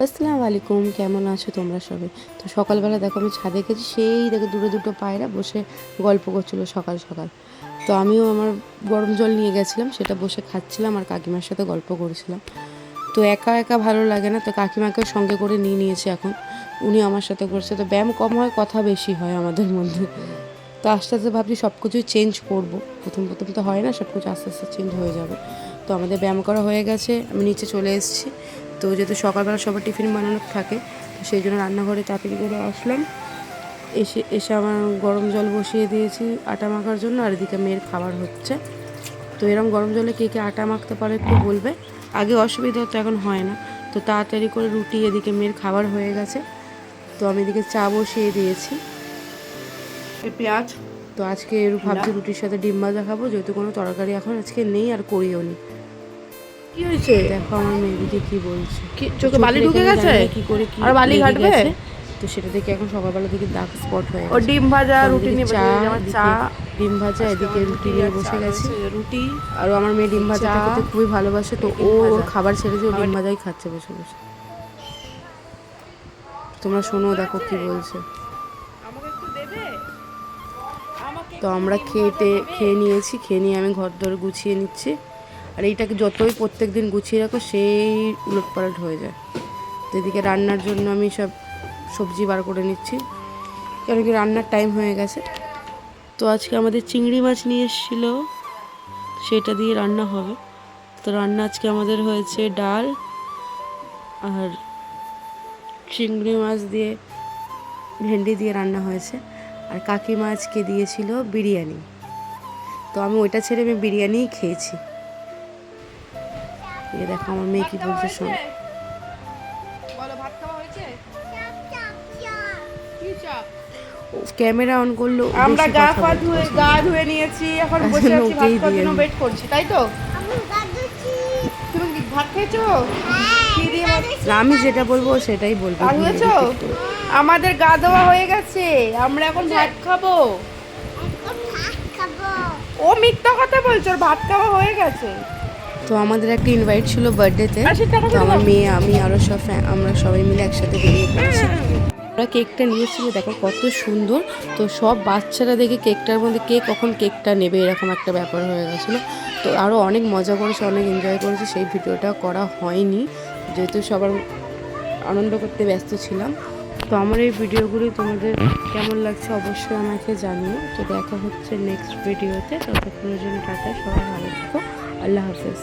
আসসালামু আলাইকুম, কেমন আছো তোমরা সবাই? তো সকালবেলা দেখো আমি ছাদে গেছি, সেই দেখো দূরে দুটো পায়রা বসে গল্প করছিলো সকাল সকাল। তো আমিও আমার গরম জল নিয়ে গেছিলাম, সেটা বসে খাচ্ছিলাম আর কাকিমার সাথে গল্প করেছিলাম। তো একা একা ভালো লাগে না, তো কাকিমাকেও সঙ্গে করে নিয়ে নিয়েছি এখন, উনি আমার সাথে করছে। তো ব্যায়াম কম হয়, কথা বেশি হয় আমাদের মধ্যে। তো আস্তে আস্তে ভাবছি সব কিছুই চেঞ্জ করবো। প্রথম প্রথম তো হয় না, সব কিছু আস্তে আস্তে চেঞ্জ হয়ে যাবে। তো আমাদের ব্যায়াম করা হয়ে গেছে, আমি নিচে চলে এসেছি। তো যেহেতু সকালবেলা সবার টিফিন বানানোর থাকে, তো সেই জন্য রান্নাঘরে তাড়াতাড়ি করে আসলাম। এসে আমার গরম জল বসিয়ে দিয়েছি আটা মাখার জন্য, আর এদিকে মেয়ের খাবার হচ্ছে। তো এরকম গরম জলে কে কে আটা মাখতে পারে একটু বলবে। আগে অসুবিধা হতো, এখন হয় না। তো তাড়াতাড়ি করে রুটি, এদিকে মেয়ের খাবার হয়ে গেছে। তো আমি এদিকে চা বসিয়ে দিয়েছি, পেঁয়াজ। তো আজকে ভাবছি রুটির সাথে ডিম ভাজা খাবো, যেহেতু কোনো তরকারি এখন আজকে নেই আর করিও নি। কি হয়েছে? দেখো আমার মেয়েদিকে কি বলছে, কি চোখে বালি ঢুকে গেছে? কি করে কি আর বালি লেগে ঘাটবে? গেছে। তো সেটা দেখে এখন সকালবেলা থেকে দাগ স্পট হয়ে ও গেছে। ডিম ভাজা তো আমি রুটি এদিকে নিয়ে চা, আমার চা, ডিম ভাজা, এদিকে রুটি নিয়ে বসে গেছি। রুটি আর আমার মেয়ে ডিম ভাজাটা চা, খেতে খুবই ভালোবাসে, তো ডিম ওর ভাজা। খাবার ছেড়ে দিয়ে ও ডিম ভাজাই খাচ্ছে বসে বসে। তোমরা শোনো, দেখো কি বলছে। আমাকে একটু দেবে? তো আমরা খেয়ে নিয়েছি, খেয়ে নিয়ে আমি ঘর দর গুছিয়ে নিচ্ছি। আর এইটাকে যতই প্রত্যেক দিন গুছিয়ে রাখো, সেই উলটপালট হয়ে যায়। তো এদিকে রান্নার জন্য আমি সব সবজি বার করে নিচ্ছি, কেন কি রান্নার টাইম হয়ে গেছে। তো আজকে আমাদের চিংড়ি মাছ নিয়ে এসেছিলো, সেটা দিয়ে রান্না হবে। তো রান্না আজকে আমাদের হয়েছে ডাল আর চিংড়ি মাছ দিয়ে, ভেন্ডি দিয়ে রান্না হয়েছে। আর কাকিমা আজকে দিয়েছিল বিরিয়ানি, তো আমি ওইটা ছেড়ে আমি বিরিয়ানিই খেয়েছি। এই দেখো আমার মেয়ে কি বলছে শোনো। বলো, ভাত খাওয়া হয়েছে? কি চাপ? ক্যামেরা অন করলো, আমরা গা ধুয়ে নিয়েছি, এখন বসে আছি ভাত খাওয়ার জন্য ওয়েট করছি, তাই তো? তুমি কি ভাত খেয়েছো? কি দিয়ে ভাত? আমি যেটা বলবো সেটাই বলবো। আর হয়েছো? আমাদের গা ধোয়া হয়ে গেছে, আমরা এখন ভাত খাবো। ও মিথ্যা কথা বলছো, ওর ভাত খাওয়া হয়ে গেছে। তো আমাদের একটা ইনভাইট ছিল বার্থডেতে, তো আমার মেয়ে, আমি আরও সব আমরা সবাই মিলে একসাথে বেরিয়ে পড়েছি। ওরা কেকটা নিয়ে এসেছিলো, দেখো কত সুন্দর। তো সব বাচ্চারা দেখে কেকটার মধ্যে কে কখন কেকটা নেবে এরকম একটা ব্যাপার হয়ে গেছিলো। তো আরও অনেক মজা করেছে, অনেক এনজয় করেছে। সেই ভিডিওটা করা হয়নি, যেহেতু সবার আনন্দ করতে ব্যস্ত ছিলাম। তো আমার এই ভিডিওগুলি তোমাদের কেমন লাগছে অবশ্যই আমাকে জানিও। তো দেখা হচ্ছে নেক্সট ভিডিওতে, ততক্ষণের জন্য টাটা, সবাই ভালো থেকো, আল্লাহ হাফেজ।